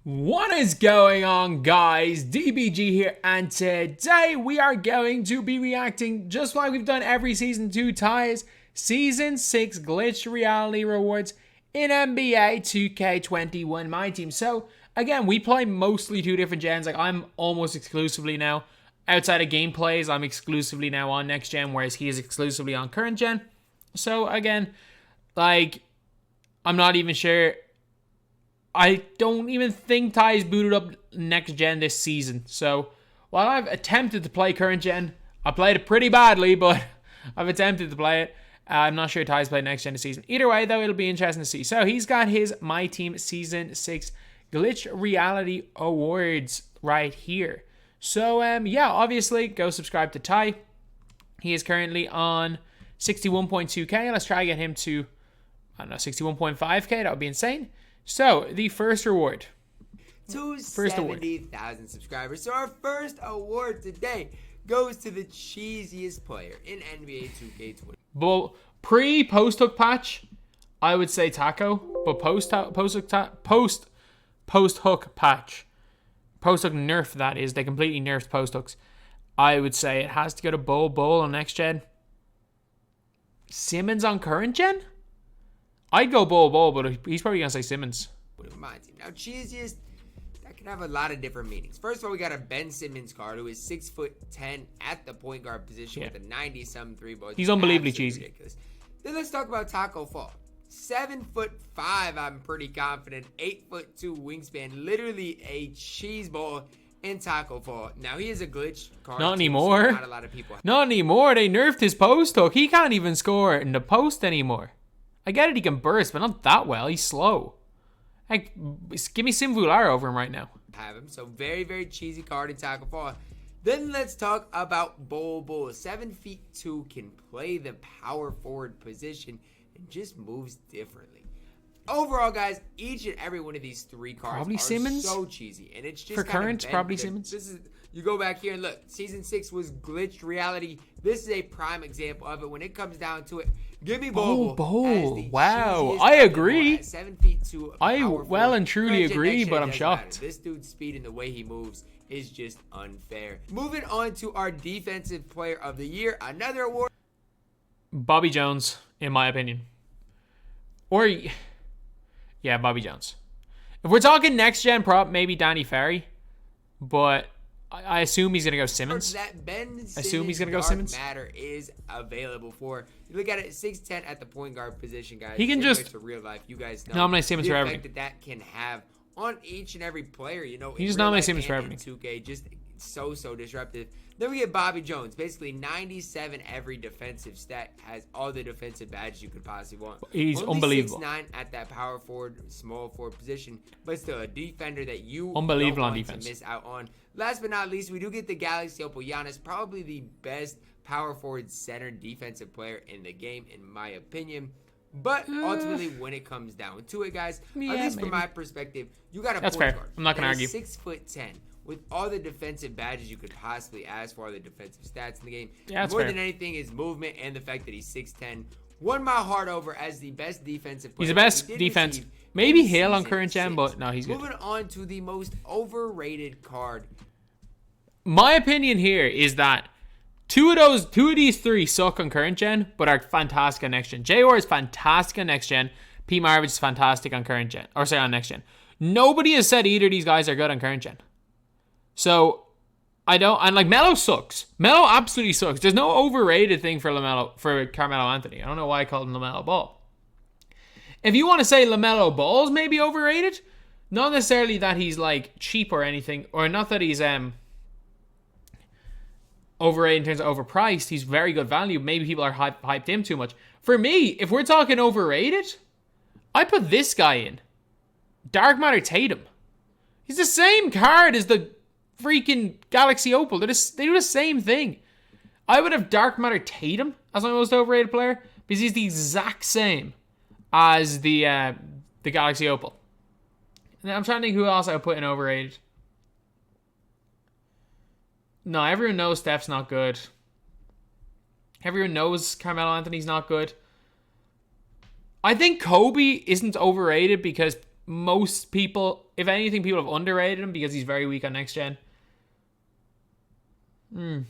What is going on, guys? DBG here, and today we are going to be reacting, just like we've done every Season 2 ties, Season 6 Glitch Reality Rewards in NBA 2K21 MyTEAM. So, again, we play mostly two different gens. Like, I'm almost exclusively now, outside of gameplays, I'm exclusively now on next gen, whereas he is exclusively on current gen. So, again, like, I'm not even sure. I don't even think Ty's booted up next gen this season. So, while I've attempted to play current gen, I played it pretty badly, but I've attempted to play it. I'm not sure Ty's played next gen this season. Either way, though, it'll be interesting to see. So, he's got his MyTEAM Season 6 Glitch Reality Awards right here. So, yeah, obviously, go subscribe to Ty. He is currently on 61.2k. Let's try to get him to, I don't know, 61.5k. That would be insane. So, the first reward. To 70,000 subscribers. So, our first award today goes to the cheesiest player in NBA 2K21. Well, pre-post hook patch, I would say Taco. But post hook patch, post hook nerf, that is, they completely nerfed post hooks. I would say it has to go to Bull on next gen. Simmons on current gen? I'd go Bull, but he's probably going to say Simmons. Now, cheesiest, that can have a lot of different meanings. First of all, we got a Ben Simmons card who is 6'10" at the point guard position with a 90-something three ball. He's unbelievably cheesy. Ridiculous. Then let's talk about Taco Fall. 7'5", I'm pretty confident. 8'2" wingspan. Literally a cheese ball in Taco Fall. Now, he is a glitch card. Not anymore. So not a lot of people. Not anymore. They nerfed his post hook. He can't even score in the post anymore. I get it, he can burst, but not that well. He's slow. Like, give me Sim Vular over him right now. Have him. So, very, very cheesy card in Tackle Fall. Then let's talk about Bull. 7'2", can play the power forward position and just moves differently. Overall, guys, each and every one of these three cards probably are Simmons? So cheesy. And it's just for current, probably Simmons. You go back here and look. Season 6 was glitched reality. This is a prime example of it. When it comes down to it, give me Bull. Wow, I agree. 7'2". I well and truly agree, but I'm shocked. This dude's speed and the way he moves is just unfair. Moving on to our defensive player of the year, another award. Bobby Jones, in my opinion. Or, yeah, Bobby Jones. If we're talking next gen prop, maybe Danny Ferry, but I assume he's going to go Simmons. That Ben Simmons assume he's going to go Simmons. Matter is available for. You look at it, 6'10" at the point guard position, guys. He can just to real life. You guys know nominate Simmons for everything. That can have on each and every player. You know, he just nominate Simmons for everything. 2K, just so disruptive. Then we get Bobby Jones, basically 97 every defensive stat, has all the defensive badges you could possibly want. He's only unbelievable. 6'9" at that power forward, small forward position, but still a defender that you unbelievable don't on want defense. to miss out on. Last but not least, we do get the Galaxy Opal Giannis, probably the best power forward center defensive player in the game, in my opinion. But ultimately, when it comes down to it, guys, at least from my perspective, you got a That's point fair. guard. I'm not gonna argue. 6'10", with all the defensive badges you could possibly ask for, all the defensive stats in the game. Yeah, that's more fair. than anything, his movement and the fact that he's 6'10" won my heart over as the best defensive player. He's the best defense. Maybe Hale on current gen, but no, he's good. Moving on to the most overrated card. My opinion here is that two of these three suck on current gen, but are fantastic on next gen. JR is fantastic on next gen. P. Marvage is fantastic on current gen, or say on next gen. Nobody has said either of these guys are good on current gen. So I don't, and like Melo sucks. Melo absolutely sucks. There's no overrated thing for Carmelo Anthony. I don't know why I called him LaMelo Ball. If you want to say LaMelo Ball's maybe overrated, not necessarily that he's like cheap or anything, or not that he's overrated in terms of overpriced. He's very good value. Maybe people are hyped him too much. For me, if we're talking overrated, I put this guy in. Dark Matter Tatum. He's the same card as the freaking Galaxy Opal. They do the same thing. I would have Dark Matter Tatum as my most overrated player because he's the exact same as the Galaxy Opal. And I'm trying to think who else I would put in overrated. No, everyone knows Steph's not good. Everyone knows Carmelo Anthony's not good. I think Kobe isn't overrated because most people, if anything, people have underrated him because he's very weak on next gen. I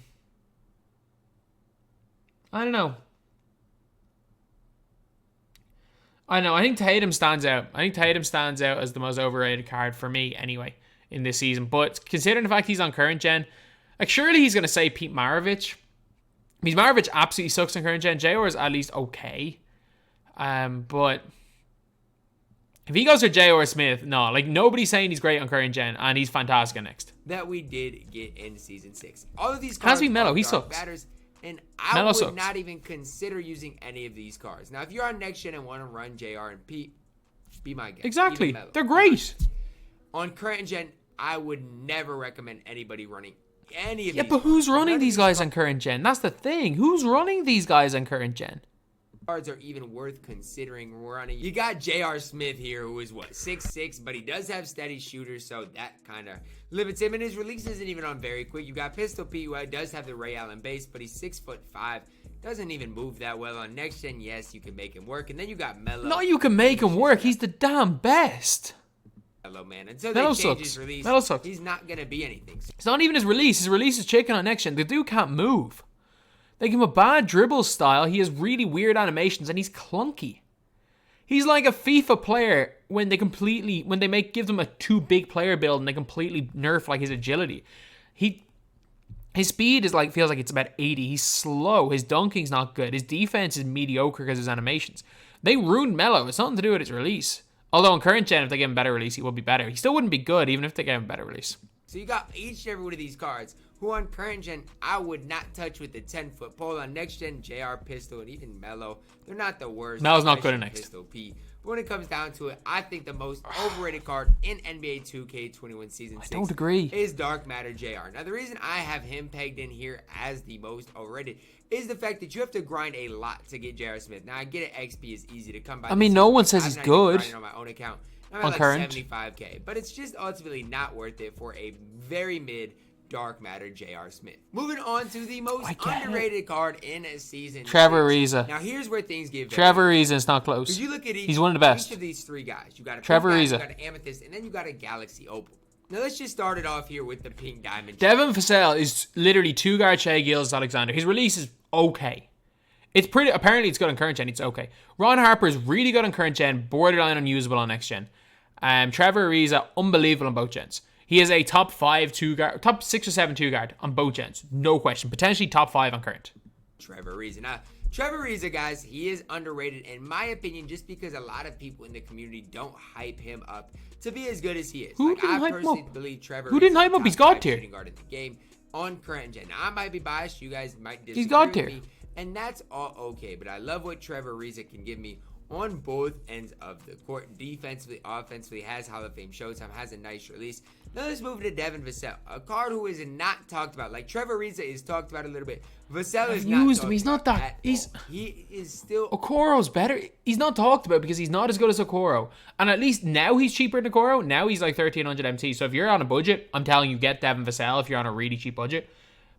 don't know. I think Tatum stands out. I think Tatum stands out as the most overrated card for me anyway in this season. But considering the fact he's on current gen, like surely he's going to say Pete Maravich. Because Maravich absolutely sucks on current gen. JR is at least okay. But if he goes for J.R. Smith, no. Like, nobody's saying he's great on current gen, and he's fantastic on next. That we did get in Season 6. All of these cards has to be Melo. He sucks. Batters, and I would not even consider using any of these cards. Now, if you're on next gen and want to run JR and Pete, be my guest. Exactly. They're great. On current gen, I would never recommend anybody running any of these. Yeah, but who's running these guys on current gen? That's the thing. Who's running these guys on current gen? Cards are even worth considering running. You got J.R. Smith here, who is what, 6'6", but he does have steady shooters, so that kind of limits him. And his release isn't even on very quick. You got Pistol P, who does have the Ray Allen base, but he's 6'5". Doesn't even move that well on next gen. Yes, you can make him work. And then you got Melo. No, you can make him work. He's the damn best. Melo, man. Until they change his release, Melo sucks. He's not going to be anything. It's not even his release. His release is chicken on next gen. The dude can't move. They give him a bad dribble style. He has really weird animations, and he's clunky. He's like a FIFA player when they give them a too big player build and they completely nerf like his agility. His speed is feels like it's about 80. He's slow. His dunking's not good. His defense is mediocre because of his animations. They ruined Melo. It's nothing to do with his release. Although in current gen, if they give him better release, he would be better. He still wouldn't be good even if they gave him better release. So you got each and every one of these cards who on current gen I would not touch with the 10-foot pole. On next gen, JR, Pistol, and even Melo, they're not the worst. Melo's not good at next. Pistol P. But when it comes down to it, I think the most overrated card in NBA 2K21 Season 6 don't agree. is Dark Matter JR. Now the reason I have him pegged in here as the most overrated is the fact that you have to grind a lot to get J.R. Smith. Now I get it, XP is easy to come by. I mean, no one says he's good. On my own account. I'm on at current 75k, but it's just ultimately not worth it for a very mid Dark Matter J.R. Smith. Moving on to the most underrated card in a season. Trevor Ariza. Now here's where things get Trevor Ariza is not close. You look at he's one of the best. Each of these three guys. You got a Trevor Ariza, you got an Amethyst, and then you got a Galaxy Opal. Now let's just start it off here with the Pink Diamond. Devin Vassell is literally 2-guard Shai Gilgeous-Alexander. His release is okay. It's pretty. Apparently, it's good on current gen. It's okay. Ron Harper is really good on current gen, borderline unusable on next gen. Trevor Ariza, unbelievable on both gens. He is a top 5 2-guard, top 6 or 7 2-guard on both gens, no question. Potentially top 5 on current. Trevor Ariza. Now, Trevor Ariza, guys, he is underrated in my opinion, just because a lot of people in the community don't hype him up to be as good as he is. Who didn't hype him up? Believe Trevor Who didn't hype him up? He's God tier. Guard in the game on current gen. Now, I might be biased. You guys might disagree He's God with tier. me, and that's all okay. But I love what Trevor Ariza can give me on both ends of the court. Defensively, offensively, has Hall of Fame Showtime, has a nice release. Now let's move to Devin Vassell, a card who is not talked about. Like Trevor Ariza is talked about a little bit. Vassell is not talked He's not that. He is still. Okoro's better. He's not talked about because he's not as good as Okoro. And at least now he's cheaper than Okoro. Now he's like 1,300 MT. So if you're on a budget, I'm telling you, get Devin Vassell if you're on a really cheap budget.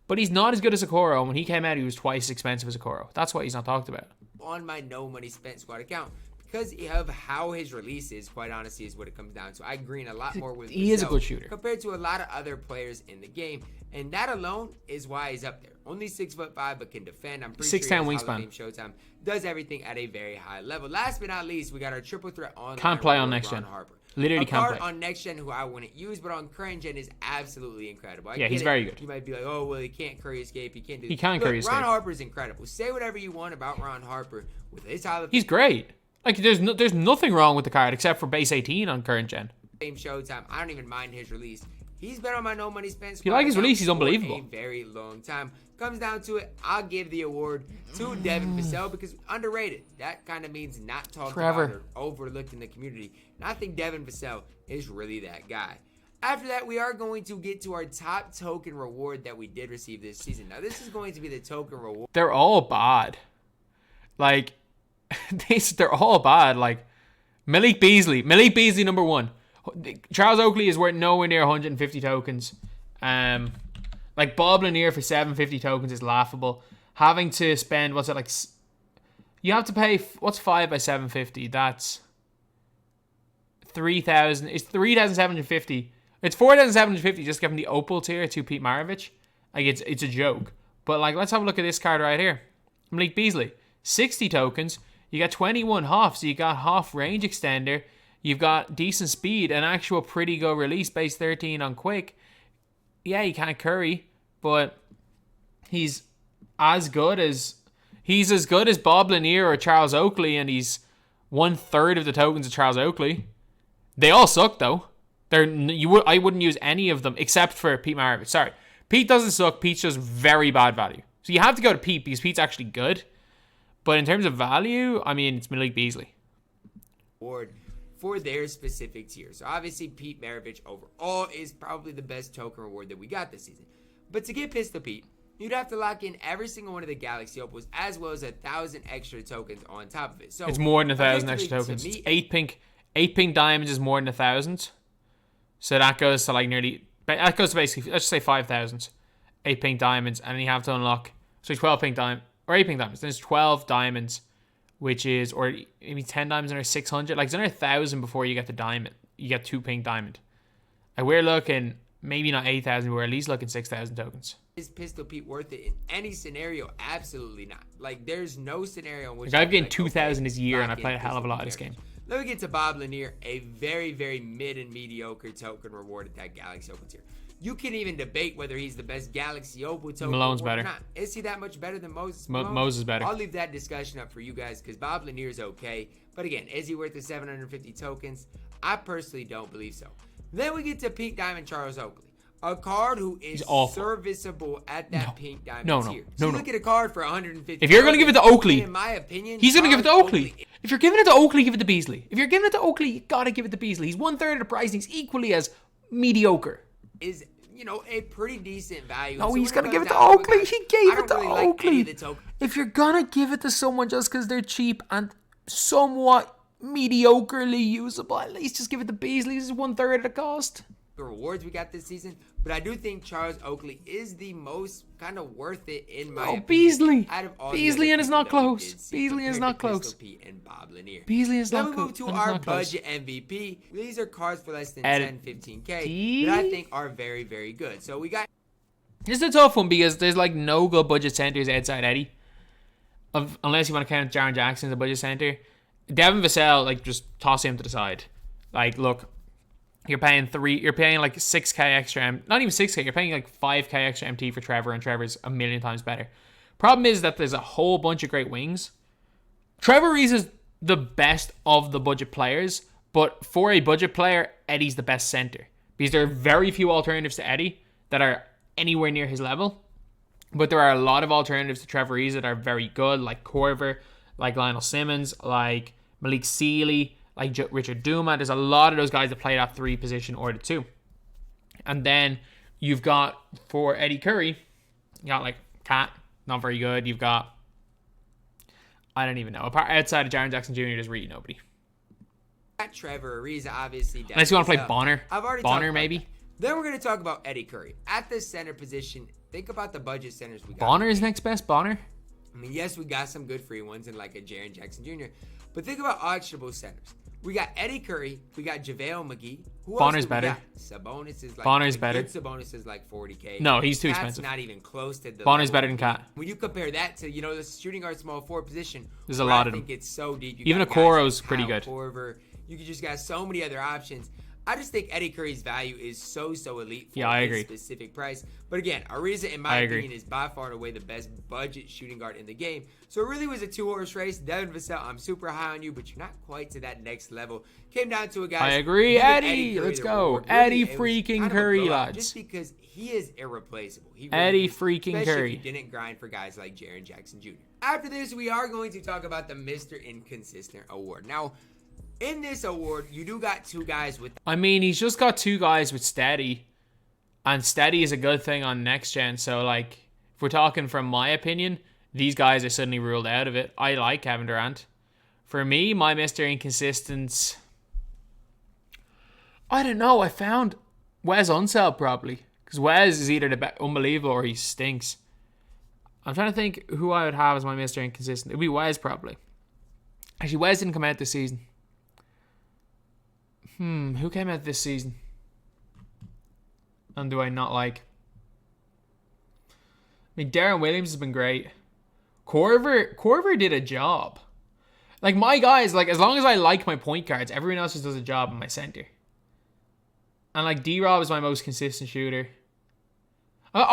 But he's not as good as Okoro. When he came out, he was twice as expensive as Okoro. That's why he's not talked about. On my no money spent squad account. Because of how his release is, quite honestly, is what it comes down to. I green a lot more with he is a good shooter compared to a lot of other players in the game, and that alone is why he's up there. Only 6'5", but can defend. I'm pretty 6'10" sure wingspan. Showtime does everything at a very high level. Last but not least, we got our triple threat on. Can't play on next gen. Harper. Literally can't play on next gen who I wouldn't use, but on current gen is absolutely incredible. He's very good. You might be like, oh well, he can't curry escape. He can't do. He can curry escape. Ron Harper's incredible. Say whatever you want about Ron Harper with his Hall of Fame. He's great. Like, there's nothing wrong with the card except for base 18 on current gen. Same Showtime. I don't even mind his release. He's been on my no money spent. If you like his release, he's unbelievable. For a very long time. Comes down to it, I'll give the award to Devin Vassell because underrated. That kind of means not talked about or overlooked in the community. And I think Devin Vassell is really that guy. After that, we are going to get to our top token reward that we did receive this season. Now, this is going to be the token reward. They're all bad. Like, they're all bad. Like, Malik Beasley number 1. Charles Oakley is worth nowhere near 150 tokens. Like Bob Lanier for 750 tokens is laughable. Having to spend you have to pay, what's 5 by 750? That's 3,000. It's 3,750. It's 4,750 just giving the opal tier to Pete Maravich. Like, it's a joke. But, like, let's have a look at this card right here. Malik Beasley. 60 tokens. You got 21 Hoff, so you got Hoff range extender. You've got decent speed, an actual pretty good release, base 13 on quick. Yeah, you can't curry, but he's as good as Bob Lanier or Charles Oakley, and he's 1/3 of the tokens of Charles Oakley. They all suck though. I wouldn't use any of them except for Pete Maravich. Sorry, Pete doesn't suck. Pete's just very bad value. So you have to go to Pete because Pete's actually good. But in terms of value, I mean, it's Malik Beasley. For their specific tier. So obviously Pete Maravich overall is probably the best token reward that we got this season. But to get Pistol Pete, you'd have to lock in every single one of the Galaxy Opals as well as 1,000 extra tokens on top of it. So it's more than 1,000 extra tokens. It's 8 pink diamonds is more than 1,000. So that goes to basically, let's just say 5,000. 8 pink diamonds, and then you have to unlock 12 pink diamonds or 8 pink diamonds. Then it's 12 diamonds. Which is, or maybe 10 diamonds under 600. Like, it's under 1,000 before you get the diamond. You get 2 pink diamond. And we're looking, maybe not 8,000, we're at least looking 6,000 tokens. Is Pistol Pete worth it in any scenario? Absolutely not. Like, there's no scenario in which... Like, I've gained 2,000 this year, and I played a hell of a lot of this game. Let me get to Bob Lanier, a very, very mid and mediocre token reward at that Galaxy Opal tier. You can even debate whether he's the best Galaxy Opal token. Malone's better. Or not. Is he that much better than Moses? Moses is better. I'll leave that discussion up for you guys because Bob Lanier's okay. But again, is he worth the 750 tokens? I personally don't believe so. Then we get to Pink Diamond Charles Oakley. A card who is serviceable at that Pink Diamond tier. So look at a card for 150. If you're going to give it to Oakley, in my opinion, he's going to give it to Oakley. If you're giving it to Oakley, give it to Beasley. If you're giving it to Oakley, you got to give it to Beasley. He's 1/3 of the price, and he's equally as mediocre. Is, you know, a pretty decent value. No, he's going to give it to Oakley. He gave it to Oakley. If you're going to give it to someone just because they're cheap and somewhat mediocrely usable, at least just give it to Beasley. This is 1/3 of the cost. The rewards we got this season, but I do think Charles Oakley is the most kind of worth it in my opinion. Beasley. Out of all Beasley and it's not close. Beasley is not close. Pete and Bob Lanier. Beasley is not close. Then we move to our budget MVP. These are cards for less than 10-15K that I think are very, very good. So we got. This is a tough one because there's like no good budget centers outside Eddie, unless you want to count Jaren Jackson as a budget center. Devin Vassell, like, just toss him to the side. Like, look. You're paying like 6K extra, not even 6K, you're paying like 5K extra MT for Trevor, and Trevor's a million times better. Problem is that there's a whole bunch of great wings. Trevor Reese is the best of the budget players, but for a budget player, Eddie's the best center. Because there are very few alternatives to Eddie that are anywhere near his level. But there are a lot of alternatives to Trevor Reese that are very good, like Corver, like Lionel Simmons, like Malik Sealy, like Richard Duma. There's a lot of those guys that play that 3 position or the 2. And then you've got, for Eddie Curry, you got like Cat, not very good. You've got, I don't even know. Outside of Jaren Jackson Jr., there's really nobody. Trevor Ariza, obviously. Unless you want to play Bonner. I've already Bonner, maybe. Then we're going to talk about Eddie Curry. At the center position, think about the budget centers we got. Bonner is next best, Bonner. I mean, yes, we got some good free ones and like a Jaren Jackson Jr., but think about auctionable centers. We got Eddie Curry. We got JaVale McGee. Bonner's better. Sabonis is like... Bonner's better. Sabonis is like 40K. No, he's too Cat's expensive. Not even close to the... Bonner's better than Cat. When you compare that to, you know, the shooting guard small forward position... There's a lot of them. I think it's so deep. Even Okoro's pretty good. Corver. You just got so many other options. I just think Eddie Curry's value is so elite for his specific price. But again, Ariza, in my opinion, is by far and away the best budget shooting guard in the game. So it really was a 2-horse race. Devin Vassell, I'm super high on you, but you're not quite to that next level. Came down to a guy. I agree, Eddie. Let's go. Eddie freaking Curry, lads. Just because he is irreplaceable. Eddie freaking Curry. If he didn't grind for guys like Jaren Jackson Jr. After this, we are going to talk about the Mr. Inconsistent Award. Now, in this award, you do got 2 guys with... I mean, he's just got 2 guys with steady. And steady is a good thing on next gen. So, like, if we're talking from my opinion, these guys are suddenly ruled out of it. I like Kevin Durant. For me, my Mr. Inconsistent... I don't know. I found Wes Unseld probably. Because Wes is either unbelievable or he stinks. I'm trying to think who I would have as my Mr. Inconsistent. It would be Wes probably. Actually, Wes didn't come out this season. Who came out this season? And do I not like? I mean, Darren Williams has been great. Corver did a job. Like, my guys, like, as long as I like my point guards, everyone else just does a job in my center. And, like, D-Rob is my most consistent shooter.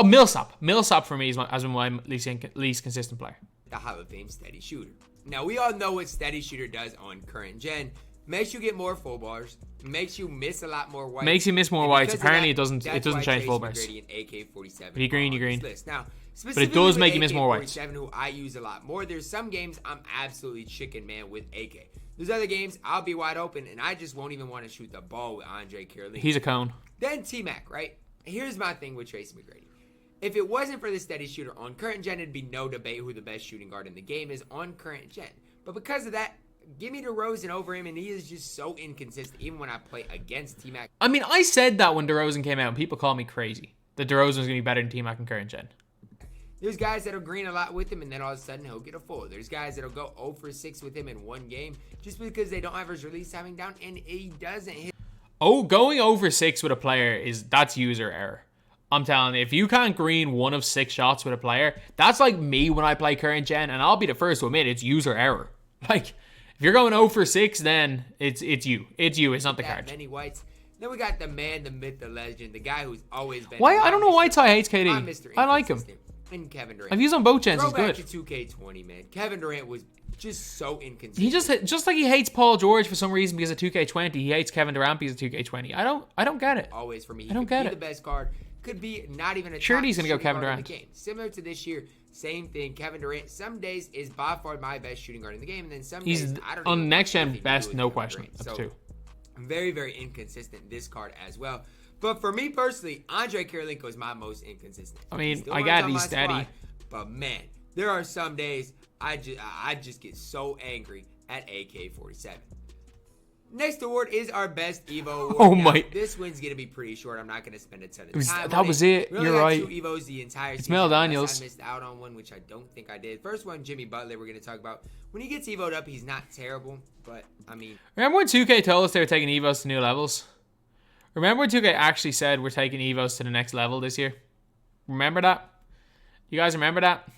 Millsap. Millsap for me has been my least consistent player. The Hall of Fame steady shooter. Now, we all know what steady shooter does on current gen. Makes you get more full bars. Makes you miss a lot more whites. Makes you miss more whites. Apparently, that, it doesn't change full bars. AK-47 You green. Now, but it does make you miss more whites. Who I use a lot more. There's some games I'm absolutely chicken man with AK. There's other games I'll be wide open and I just won't even want to shoot the ball with Andre Karolinko. He's a cone. Then T-Mac, right? Here's my thing with Tracy McGrady. If it wasn't for the steady shooter on current gen, it'd be no debate who the best shooting guard in the game is on current gen. But because of that, give me DeRozan over him, and he is just so inconsistent, even when I play against T-Mac. I mean, I said that when DeRozan came out, and people called me crazy. That DeRozan was going to be better than T-Mac in current gen. There's guys that'll green a lot with him, and then all of a sudden he'll get a full. There's guys that'll go 0 for 6 with him in one game, just because they don't have his release timing down, and he doesn't hit. Oh, going over 6 with a player, that's user error. I'm telling you, if you can't green 1 of 6 shots with a player, that's like me when I play current gen, and I'll be the first to admit it's user error. Like, if you're going 0 for 6, then it's you. It's you. It's not the card. Many whites. Then we got the man, the myth, the legend, the guy who's always been. Why? I don't know why Ty hates KD. I like him. And Kevin Durant. I've used on both gens. He's good. Back to 2K20, man. Kevin Durant was just so inconsistent. He just like he hates Paul George for some reason because of 2K20. He hates Kevin Durant because of 2K20. I don't get it. Always for me. I don't get it. The best card could be not even a. Sure, he's gonna go Kevin Durant. Game. Similar to this year, same thing. Kevin Durant. Some days is by far my best shooting guard in the game, and then some days I don't. On next gen, best, no question. That's 2. Very, very inconsistent this card as well. But for me personally, Andre Karolinko is my most inconsistent. I mean, I got he's steady. Squad, but man, there are some days I just get so angry at AK-47. Next award is our best Evo award. Oh my! This one's gonna be pretty short. I'm not gonna spend a ton of time. That was it. We only You're got right. 2 Evos the entire season. It's Mel Daniels. I missed out on one, which I don't think I did. First one, Jimmy Butler. We're gonna talk about when he gets Evo'd up. He's not terrible, but I mean. Remember when 2K told us they were taking Evos to new levels? Remember when 2K actually said we're taking Evos to the next level this year? Remember that? You guys remember that?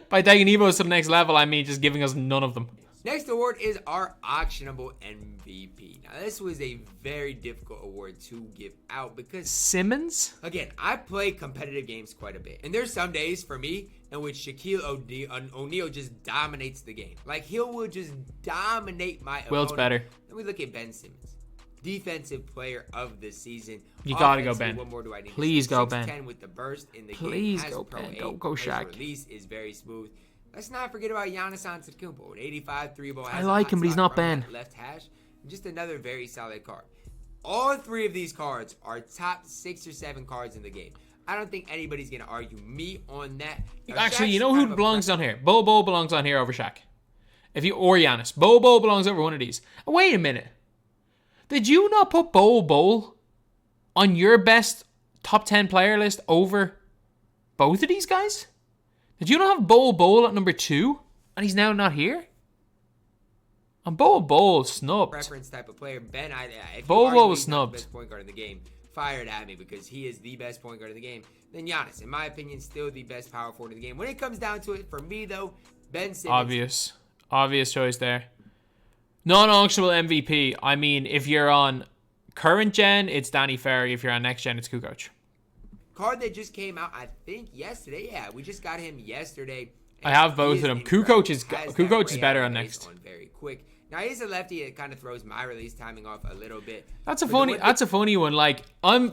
By taking Evos to the next level, I mean just giving us none of them. Next award is our auctionable MVP. Now, this was a very difficult award to give out because... Simmons? Again, I play competitive games quite a bit. And there's some days for me in which Shaquille O'Neal just dominates the game. Like, he will just dominate my opponent. Wilt's better. Then we look at Ben Simmons. Defensive player of the season. You gotta go Ben. What more do I need? Please go Ben. 6'10" with the burst in the game. Please go Ben. Go Shaq. His release is very smooth. Let's not forget about Giannis Antetokounmpo. 85 3-ball. I like him, but he's not Ben. Left hash. Just another very solid card. All 3 of these cards are top 6 or 7 cards in the game. I don't think anybody's going to argue me on that. Now, actually, Shaq's you know who belongs on here? Bo belongs on here over Shaq. Or Giannis. Bo belongs over one of these. Wait a minute. Did you not put Bo on your best top 10 player list over both of these guys? Did you not have Bol at number 2? And he's now not here? And Bol snubbed. Preference type of player. Ben, Bol was snubbed. Best point guard in the game. Fired at me because he is the best point guard in the game. Then Giannis, in my opinion, still the best power forward in the game. When it comes down to it, for me though, Ben Simmons. Obvious choice there. Non-auctionable MVP. I mean, if you're on current gen, it's Danny Ferry. If you're on next gen, it's Kukoc. Card that just came out, I think yesterday. Yeah, we just got him yesterday. I have both of them. Kukoc is better on next. On very quick. Now he's a lefty. It kind of throws my release timing off a little bit. That's a funny one. Like I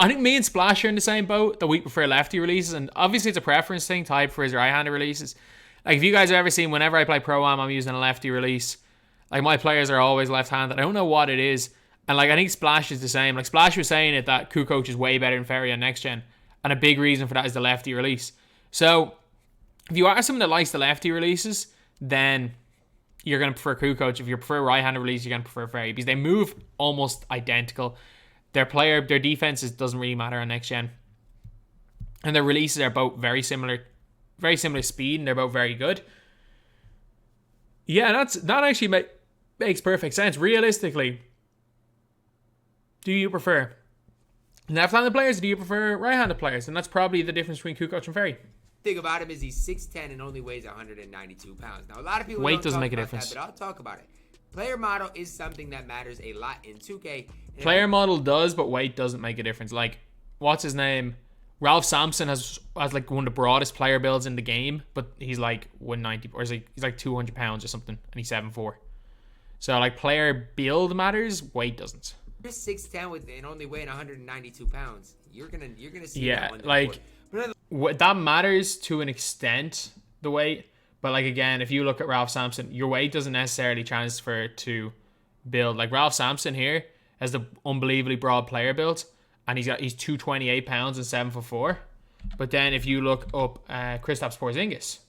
think me and Splash are in the same boat. That we prefer lefty releases, and obviously it's a preference thing. Ty prefers right-handed releases. Like if you guys have ever seen, whenever I play Pro-Am, I'm using a lefty release. Like my players are always left-handed. I don't know what it is. And like I think Splash is the same. Like Splash was saying it that Kukoc is way better than Ferry on next gen. And a big reason for that is the lefty release. So if you are someone that likes the lefty releases, then you're going to prefer Kukoc. If you prefer right-handed release, you're going to prefer Ferry because they move almost identical. Their defenses doesn't really matter on next gen. And their releases are both very similar speed, and they're both very good. Yeah, that actually makes perfect sense. Realistically, Do you prefer left-handed players or do you prefer right-handed players? And that's probably the difference between Kukoc and Ferry. Thing about him is he's 6'10 and only weighs 192 pounds. Now, a lot of people Weight don't doesn't talk make a about difference. that, but I'll talk about it. Player model is something that matters a lot in 2K. Player model does, but weight doesn't make a difference. Like, what's his name? Ralph Sampson has like one of the broadest player builds in the game, but he's like 190 or he's like 200 pounds or something, and he's 7'4". So like player build matters, weight doesn't. You're 6'10 with and only weighing 192 pounds. You're gonna see that one. Like that matters to an extent, the weight. But like again, if you look at Ralph Sampson, your weight doesn't necessarily transfer to build. Like Ralph Sampson here has the unbelievably broad player build, and he's 228 pounds and 7'4". But then if you look up Kristaps Porzingis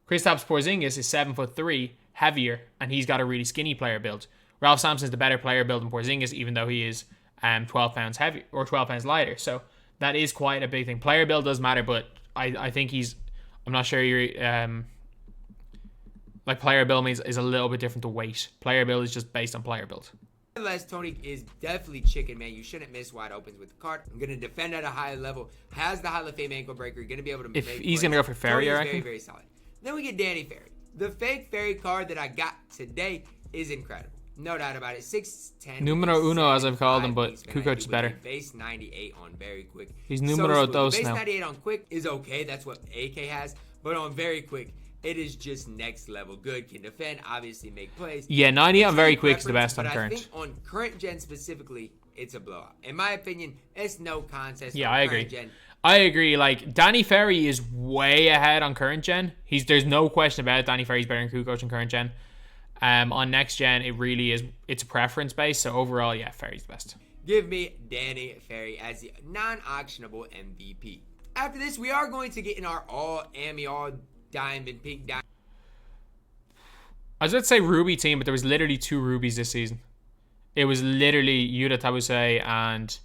is 7'3", heavier, and he's got a really skinny player build. Ralph Sampson's the better player build than Porzingis, even though he is 12 pounds heavy or 12 pounds lighter. So that is quite a big thing. Player build does matter, but I think I'm not sure you're like player build is a little bit different to weight. Player build is just based on player build. Nonetheless, Tony is definitely chicken, man. You shouldn't miss wide opens with the card. I'm going to defend at a high level. Has the Hall of Fame ankle breaker. You're going to be able to if make he's plays. going to go for Ferry, I reckon. Very, very solid. Then we get Danny Ferry. The fake Ferry card that I got today is incredible. No doubt about it. 6'10". Numero uno, as I've called him, but Kukoc is better. Base 98 on very quick. He's numero dos base now. Base 98 on quick is okay. That's what AK has. But on very quick, it is just next level good. Can defend, obviously make plays. Yeah, 90 on very quick is the best on but current. I think on current gen specifically, it's a blowout. In my opinion, it's no contest. Yeah, on I current agree. Gen. I agree. Like Danny Ferry is way ahead on current gen. There's no question about it. Danny Ferry's better than Kukoc on current gen. On next gen, it really is. It's a preference base. So overall, yeah, Ferry's the best. Give me Danny Ferry as the non-auctionable MVP. After this, we are going to get in our all Amy, all diamond, pink diamond. I was about to say Ruby team, but there was literally 2 Rubies this season. It was literally Yuta Tabuse and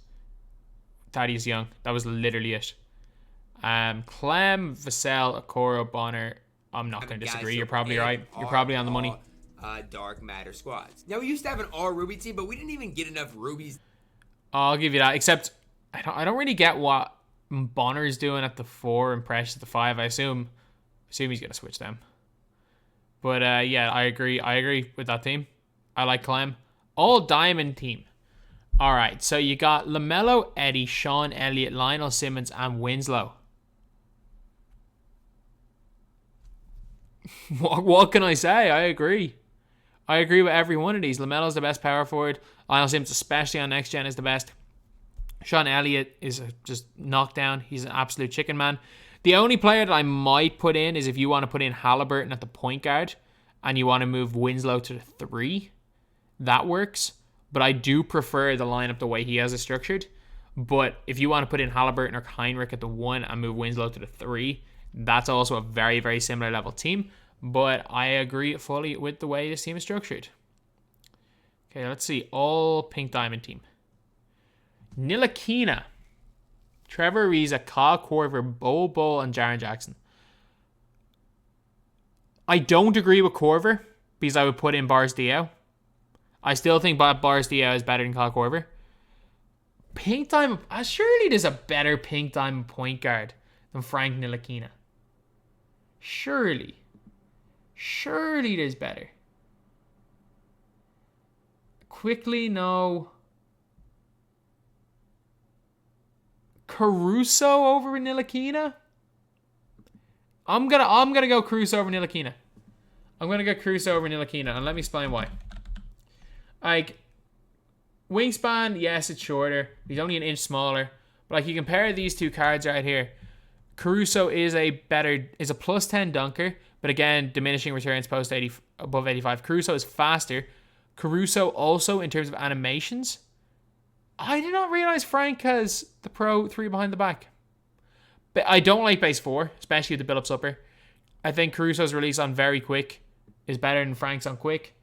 Thaddeus Young. That was literally it. Clem, Vassell, Okoro, Bonner. I'm not going to disagree. You're probably right. You're probably on the money. Dark Matter squads. Now, we used to have an all Ruby team, but we didn't even get enough Rubies. I'll give you that. Except I don't really get what Bonner's doing at the 4 and Precious at the 5. I assume he's going to switch them. But yeah, I agree. I agree with that team. I like Clem. All diamond team. All right, so you got LaMelo, Eddie, Sean Elliott, Lionel Simmons, and Winslow. What can I say? I agree. I agree with every one of these. LaMelo's the best power forward. Lionel Simmons, especially on next gen, is the best. Sean Elliott is just knockdown. He's an absolute chicken man. The only player that I might put in is if you want to put in Halliburton at the point guard and you want to move Winslow to the 3. That works. But I do prefer the lineup the way he has it structured. But if you want to put in Halliburton or Heinrich at the 1 and move Winslow to the 3, that's also a very, very similar level team. But I agree fully with the way this team is structured. Okay, let's see. All pink diamond team. Ntilikina, Trevor Ariza, Kyle Korver, Bol Bol, and Jaren Jackson. I don't agree with Korver because I would put in Boris Diaw. I still think Boris Diaw is better than Kyle Korver. Pink diamond. Surely there's a better pink diamond point guard than Frank Ntilikina. Surely there's better. Quickly, no. Caruso over Ntilikina? I'm gonna go Caruso over Ntilikina. I'm gonna go Caruso over Ntilikina, and let me explain why. Like, wingspan, yes, it's shorter. He's only an inch smaller. But like, you compare these two cards right here. Caruso is a plus 10 dunker, but again, diminishing returns post 80 above 85. Caruso is faster. Caruso also, in terms of animations, I did not realize Frank has the Pro 3 behind the back. But I don't like base 4, especially with the build-up upper. I think Caruso's release on very quick is better than Frank's on quick.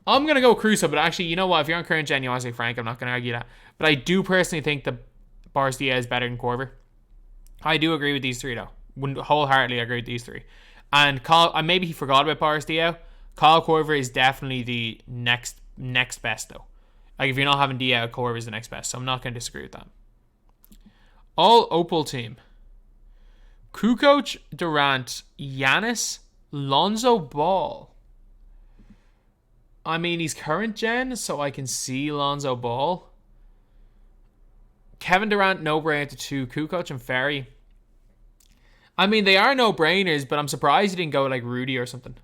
I'm going to go Caruso, but actually, you know what? If you're on current gen, you want to say Frank, I'm not going to argue that. But I do personally think that Boris Diaw is better than Korver. I do agree with these 3, though. Wouldn't wholeheartedly agree with these 3. And maybe he forgot about Boris Diaw. Kyle Korver is definitely the next best, though. Like, if you're not having Dia, Corv is the next best. So I'm not going to disagree with that. All Opal team. Kukoc, Durant, Giannis, Lonzo Ball. I mean, he's current gen, so I can see Lonzo Ball. Kevin Durant, no-brainer to 2. Kukoc and Ferry. I mean, they are no-brainers, but I'm surprised he didn't go like Rudy or something.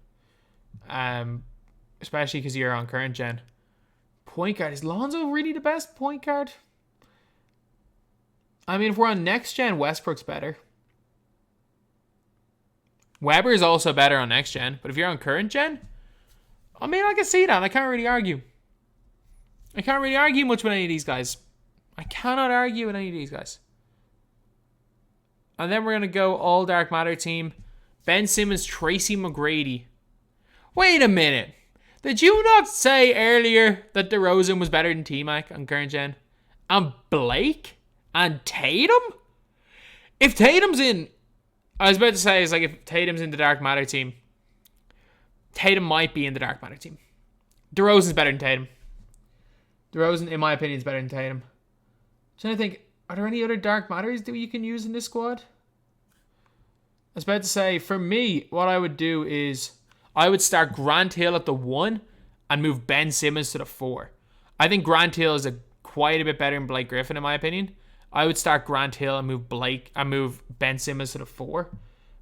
Especially because you're on current gen. Point guard. Is Lonzo really the best point guard? I mean, if we're on next gen, Westbrook's better. Weber is also better on next gen, but if you're on current gen, I mean, I can see that. I can't really argue. I can't really argue much with any of these guys. I cannot argue with any of these guys. And then we're going to go all Dark Matter team. Ben Simmons, Tracy McGrady. Wait a minute. Did you not say earlier that DeRozan was better than T-Mac on current gen? And Blake? And Tatum? If Tatum's in... I was about to say, it's like if Tatum's in the Dark Matter team, Tatum might be in the Dark Matter team. DeRozan's better than Tatum. DeRozan, in my opinion, is better than Tatum. I'm trying to think, are there any other Dark Matters that you can use in this squad? I was about to say, for me, what I would do is I would start Grant Hill at the 1 and move Ben Simmons to the 4. I think Grant Hill is quite a bit better than Blake Griffin, in my opinion. I would start Grant Hill and move Ben Simmons to the 4.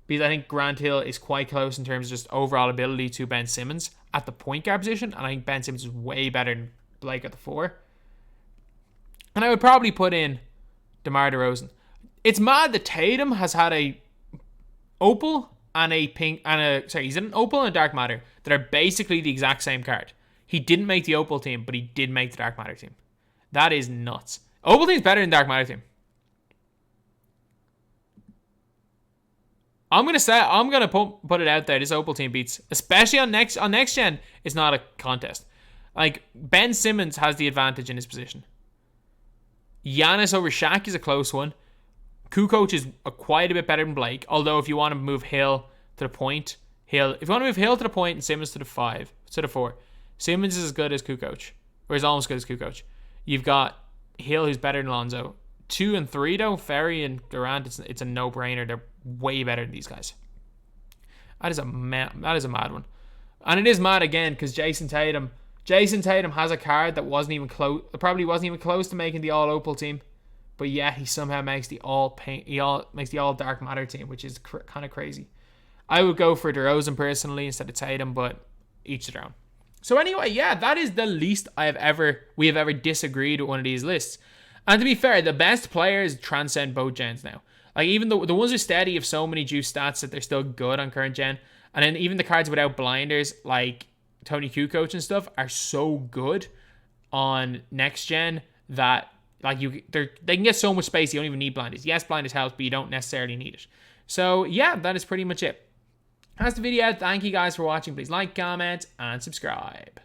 Because I think Grant Hill is quite close in terms of just overall ability to Ben Simmons at the point guard position. And I think Ben Simmons is way better than Blake at the 4. And I would probably put in DeMar DeRozan. It's mad that Tatum has had a opal and a pink he's in an opal and a dark matter that are basically the exact same card. He didn't make the opal team, but he did make the dark matter team. That is nuts. Opal team's better than dark matter team. I'm gonna put it out there. This Opal team beats, especially on next gen. It's not a contest. Like, Ben Simmons has the advantage in his position. Giannis over Shaq is a close one. Kukoc is quite a bit better than Blake. Although if you want to move Hill to the point, if you want to move Hill to the point and Simmons to the 4, Simmons is as good as Kukoc, or is almost good as Kukoc. You've got Hill, who's better than Lonzo. 2 and 3 though, Ferry and Durant, it's a no-brainer. They're way better than these guys. That is a mad one. And it is mad again because Jason Tatum has a card that probably wasn't even close to making the all Opal team, but yet he somehow makes the all Dark Matter team, which is kind of crazy. I would go for DeRozan personally instead of Tatum, but each their own. So anyway, yeah, that is the least we have ever disagreed with one of these lists. And to be fair, the best players transcend both gens now. Like, even the ones who are steady have so many juice stats that they're still good on current gen. And then even the cards without blinders, like Tony Kukoc and stuff, are so good on next gen that like they can get so much space you don't even need blinders. Yes, blinders helps, but you don't necessarily need it. So yeah, that is pretty much it. That's the video. Thank you guys for watching. Please like, comment, and subscribe.